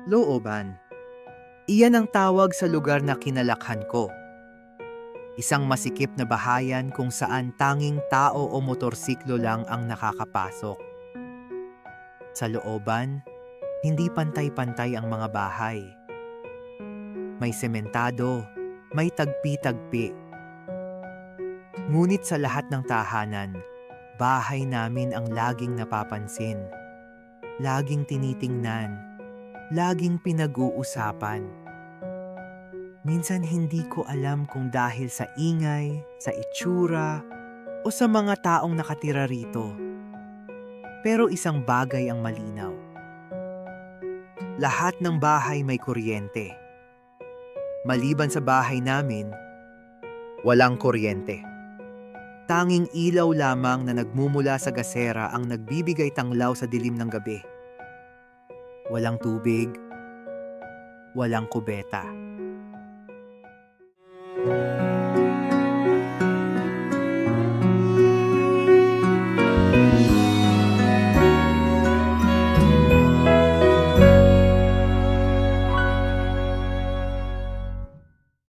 Looban. Iyan ang tawag sa lugar na kinalakhan ko. Isang masikip na bahayan kung saan tanging tao o motorsiklo lang ang nakakapasok. Sa looban, hindi pantay-pantay ang mga bahay. May sementado, may tagpi-tagpi. Ngunit sa lahat ng tahanan, bahay namin ang laging napapansin, laging tinitingnan, laging pinag-uusapan. Minsan hindi ko alam kung dahil sa ingay, sa itsura, o sa mga taong nakatira rito. Pero isang bagay ang malinaw. Lahat ng bahay may kuryente. Maliban sa bahay namin, walang kuryente. Tanging ilaw lamang na nagmumula sa gasera ang nagbibigay tanglaw sa dilim ng gabi. Walang tubig, walang kubeta.